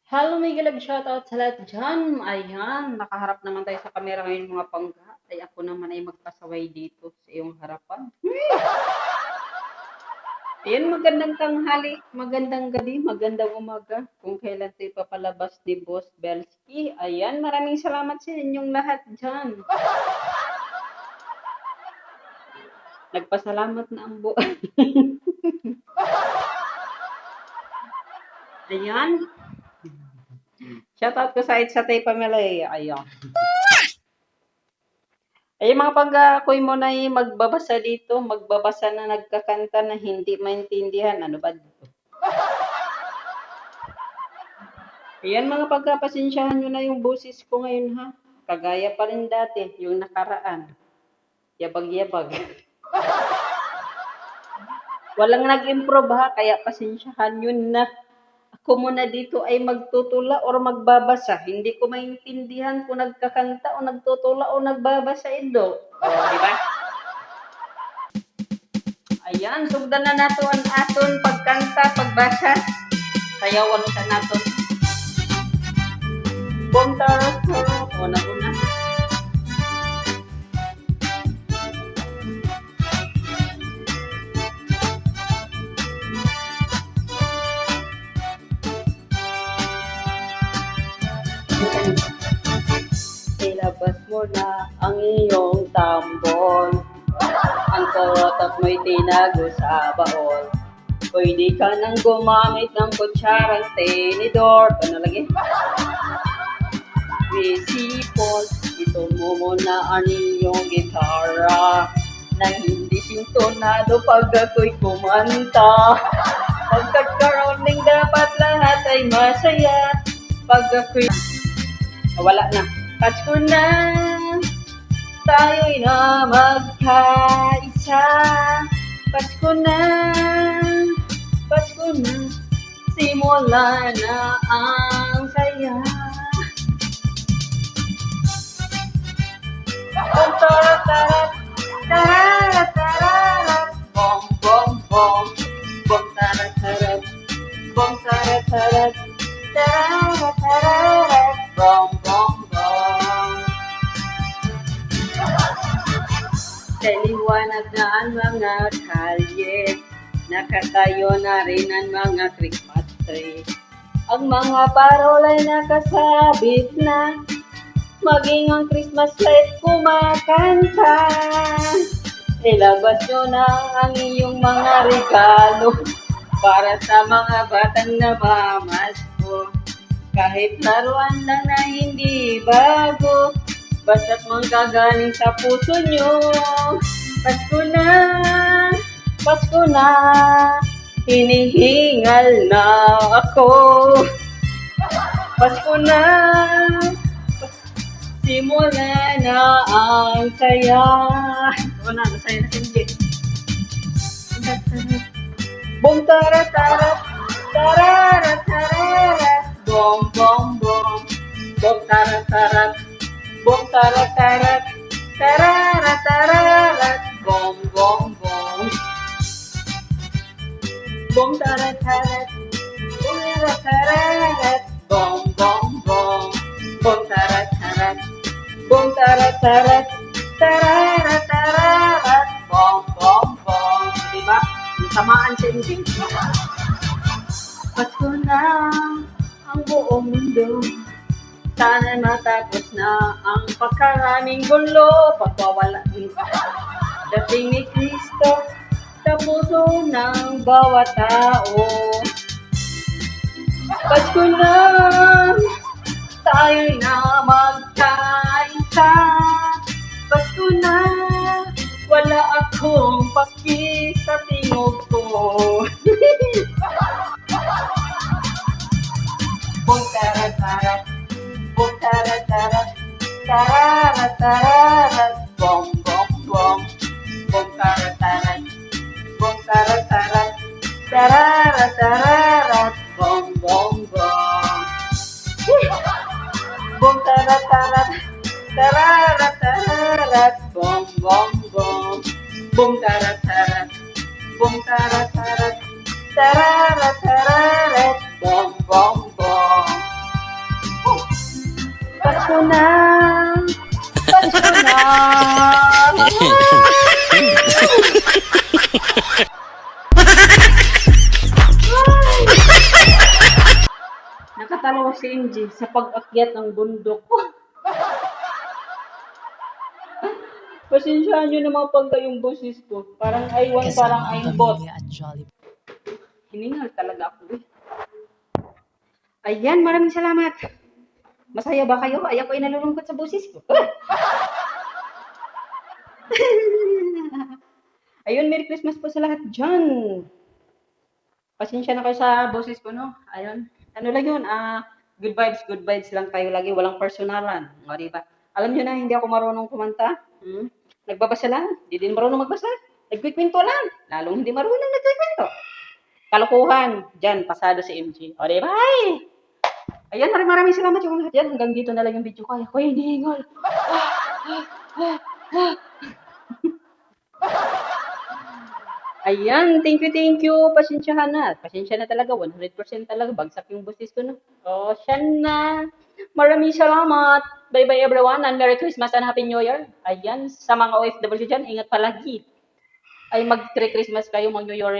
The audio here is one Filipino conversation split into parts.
Hello, may galab shoutout sa lahat dyan. Ayan, nakaharap naman tayo sa camera ngayon mga pangga. Ay ako naman ay magpasaway dito sa iyong harapan. Ayan, magandang tanghali, magandang gabi, magandang umaga. Kung kailan tayo papalabas ni Boss Belsky. Ayan, maraming salamat sa inyong lahat dyan. Nagpasalamat na ang buo. Ayan. Shoutout ko sa Tay Pamela. Ayan. Ay mga pag-ako'y mo na magbabasa dito, magbabasa na nagkakanta na hindi maintindihan. Ano ba dito? Ayan mga pagkapasensyahan nyo na yung boses ko ngayon ha. Kagaya pa rin dati, yung nakaraan. Yabag-yabag. Walang nag-improve ha, kaya pasensyahan nyo na. Ako muna dito ay magtutula or magbabasa. Hindi ko maintindihan kung nagkakanta o nagtutula o nagbabasa ito. O, di ba? Ayan, sugdan na nato ang aton pagkanta, pagbasa. Sayawan sa naton. Bontar, o na. Ilabas mo na ang iyong tambon. Ang korotat mo'y tinago sa baon. Pwede ka nang gumamit ng kutsarang tenidor. Ano lagi? Visipol, ito mo muna ang iyong gitara. Nang hindi sintonado pag ako'y kumanta. Pagkakaroning dapat lahat ay masaya. Pag ako'y... wala na. Pasko na, tayo'y na magkaisa. Pasko na, simula na ang saya. Bom tararat, tararat, tararat, bom bom bom, bom tararat, bom tararat, tararat, tararat, bom bom bom. Sa liwanag na ang mga kalye, nakatayo na rin ang mga Christmas tree. Ang mga parol ay nakasabit na, maging ang Christmas light kumakanta. Ilabas nyo na ang iyong mga regalo para sa mga batang namamasko. Kahit laruan lang na hindi bago, basta't manggagaling sa puso nyo. Pasko na, hinihingal na ako. Pasko na, simula na ang saya. O na, masaya na hindi. Bom tararat, tararat, tararat, bom bom bom, bom tararat, bom tararat, tararat, tararat, bom bom bom, bom tararat, bom tararat, bom bom bom, bom tararat, bom tararat, tararat, tararat, bom bom bom. Diba? Tamaan sa ending. Pasko na ang buong mundo. Sana matapos na ang pagkaraming gulo. Pagwawala dating ni Kristo sa puso ng bawat tao. Pasko na, tayo'y na magkaisa. Pasko na, wala akong paki sa tingog ko. Bom tararat, bom tararat, tararat, tararat, bom bom bom, bom tararat, bom tararat, tararat, tararat, bom bom bom. Bom tararat, tararat, tararat, bom bom bom, bom tararat, bom tararat, tararat, tararat, bom bom bom. na. Pasko na. Nakatalawa si MJ sa pag-akyat ng bundok. Pasensyahan nyo naman pagka yung boses ko. Parang aywan, parang Kasama ang aimbot. pamilya at Jollibee. Hiningal talaga ako eh. Ayan, maraming salamat. Masaya ba kayo? Ay, ako ay nalulungkot sa boses ko. Ayun, Merry Christmas po sa lahat dyan. Pasensya na kayo sa boses ko, no? Ayun. Ano lang yun, good vibes lang tayo lagi. Walang personalan. O, diba? Alam nyo na, hindi ako marunong kumanta. Nagbabasa lang. Hindi din marunong magbasa. Nagkikwento lang. Lalong hindi marunong nagkikwento. Kalokohan. Diyan, pasado si MG. O, diba? Ay! Ayan, maraming salamat yung lahat yan. Hanggang dito na lang yung video ko. Ako ay hinihingol. Ayan, thank you. Pasensyahan na. Pasensya na talaga, 100% talaga. Bagsak yung boses ko, no? O, siya na. Maraming salamat. Bye-bye everyone and Merry Christmas and Happy New Year. Ayan, sa mga OFW dyan, ingat palagi. Ay, mag-Christmas kayo, mag-New Year.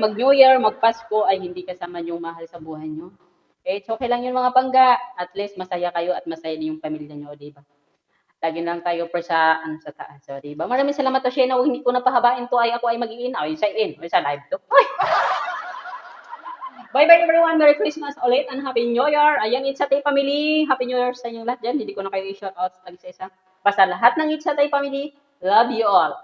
Mag-New Year, mag-Pasko ay hindi kasama yung mahal sa buhay nyo. It's okay lang yun mga pangga. At least masaya kayo at masaya din yung pamilya nyo, di ba? Lagi lang tayo per sa ano sa taas. So, di ba? Maraming salamat to Shena. Hindi ko na pahabain to ay ako ay mag-i-in. Ay, sa live to. Ay! Bye-bye everyone. Merry Christmas ulit and Happy New Year. Ayan, It's a Tay Family. Happy New Year sa inyong lahat dyan. Hindi ko na kayo i-shout out sa isa-isa. Basta lahat ng It's a Tay Family. Love you all.